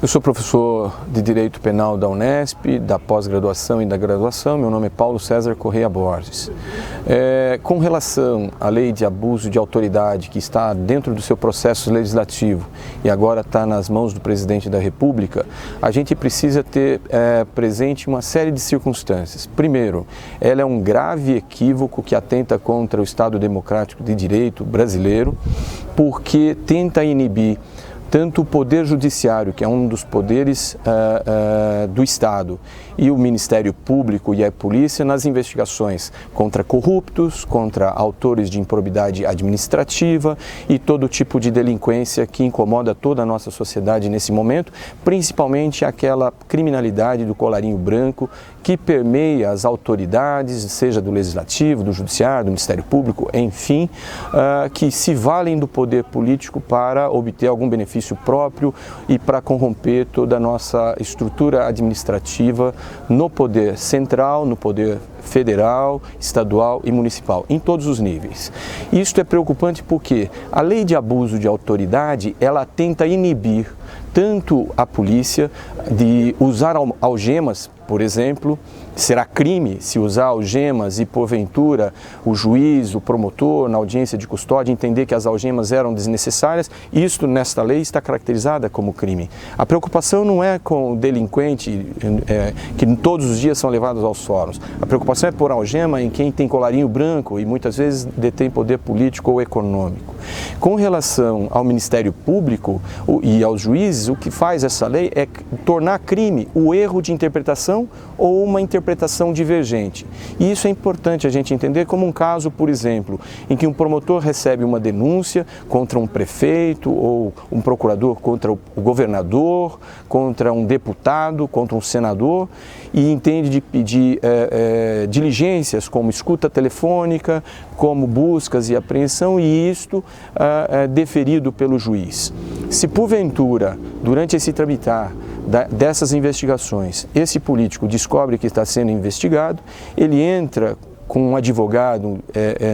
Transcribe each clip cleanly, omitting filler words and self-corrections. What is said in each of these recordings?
Eu sou professor de Direito Penal da Unesp, da pós-graduação e da graduação. Meu nome é Paulo César Correia Borges. Com relação à lei de abuso de autoridade que está dentro do seu processo legislativo e agora está nas mãos do presidente da República, a gente precisa ter presente uma série de circunstâncias. Primeiro, ela é um grave equívoco que atenta contra o Estado Democrático de Direito brasileiro, porque tenta inibir tanto o Poder Judiciário, que é um dos poderes do Estado, e o Ministério Público e a Polícia nas investigações contra corruptos, contra autores de improbidade administrativa e todo tipo de delinquência que incomoda toda a nossa sociedade nesse momento, principalmente aquela criminalidade do colarinho branco que permeia as autoridades, seja do Legislativo, do Judiciário, do Ministério Público, enfim, que se valem do poder político para obter algum benefício próprio e para corromper toda a nossa estrutura administrativa no poder central, no poder federal, estadual e municipal, em todos os níveis. Isto é preocupante porque a lei de abuso de autoridade, ela tenta inibir tanto a polícia de usar algemas, por exemplo. Será crime se usar algemas e, porventura, o juiz, o promotor, na audiência de custódia, entender que as algemas eram desnecessárias? Isto, nesta lei, está caracterizada como crime. A preocupação não é com o delinquente, que todos os dias são levados aos fóruns. A preocupação é pôr algema em quem tem colarinho branco e, muitas vezes, detém poder político ou econômico. Com relação ao Ministério Público e aos juízes, o que faz essa lei é tornar crime o erro de interpretação ou uma interpretação divergente. E isso é importante a gente entender como um caso, por exemplo, em que um promotor recebe uma denúncia contra um prefeito ou um procurador contra o governador, contra um deputado, contra um senador, e entende de pedir diligências como escuta telefônica, como buscas e apreensão, e isto é deferido pelo juiz. Se porventura, durante esse tramitar dessas investigações, esse político descobre que está sendo investigado, ele entra com um advogado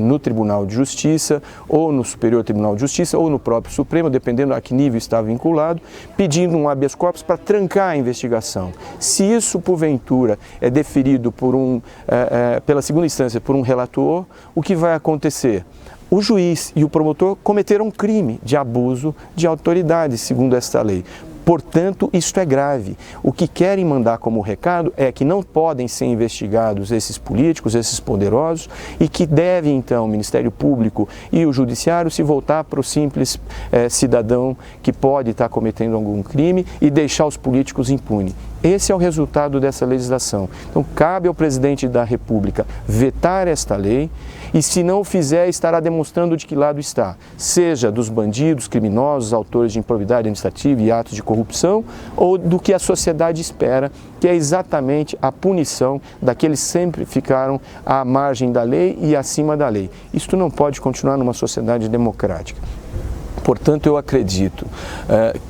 no Tribunal de Justiça, ou no Superior Tribunal de Justiça, ou no próprio Supremo, dependendo a que nível está vinculado, pedindo um habeas corpus para trancar a investigação. Se isso, porventura, é deferido pela segunda instância por um relator, o que vai acontecer? O juiz e o promotor cometeram um crime de abuso de autoridade, segundo esta lei. Portanto, isto é grave. O que querem mandar como recado é que não podem ser investigados esses políticos, esses poderosos, e que deve, então, o Ministério Público e o Judiciário se voltar para o simples cidadão que pode estar cometendo algum crime e deixar os políticos impunes. Esse é o resultado dessa legislação. Então, cabe ao presidente da República vetar esta lei e, se não o fizer, estará demonstrando de que lado está, seja dos bandidos, criminosos, autores de improbidade administrativa e atos de corrupção, ou do que a sociedade espera, que é exatamente a punição daqueles que sempre ficaram à margem da lei e acima da lei. Isto não pode continuar numa sociedade democrática. Portanto, eu acredito,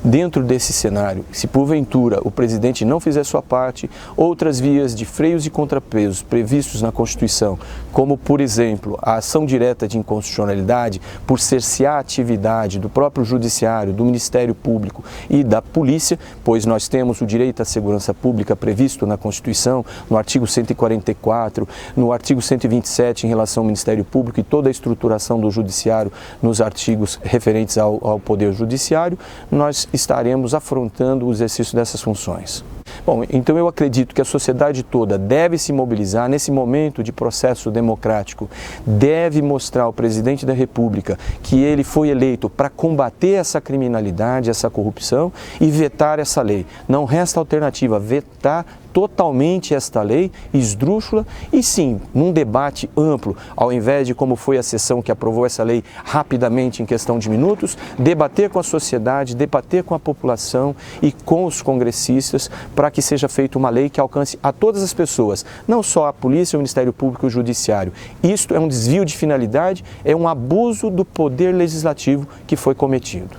dentro desse cenário, se porventura o presidente não fizer sua parte, outras vias de freios e contrapesos previstos na Constituição, como, por exemplo, a ação direta de inconstitucionalidade por cercear a atividade do próprio Judiciário, do Ministério Público e da Polícia, pois nós temos o direito à segurança pública previsto na Constituição, no artigo 144, no artigo 127 em relação ao Ministério Público e toda a estruturação do Judiciário nos artigos referentes ao Poder Judiciário, nós estaremos afrontando o exercício dessas funções. Bom, então eu acredito que a sociedade toda deve se mobilizar nesse momento de processo democrático, deve mostrar ao presidente da República que ele foi eleito para combater essa criminalidade, essa corrupção e vetar essa lei. Não resta alternativa, vetar totalmente esta lei esdrúxula e sim, num debate amplo, ao invés de como foi a sessão que aprovou essa lei rapidamente em questão de minutos, debater com a sociedade, debater com a população e com os congressistas para que seja feita uma lei que alcance a todas as pessoas, não só a polícia, o Ministério Público e o Judiciário. Isto é um desvio de finalidade, é um abuso do poder legislativo que foi cometido.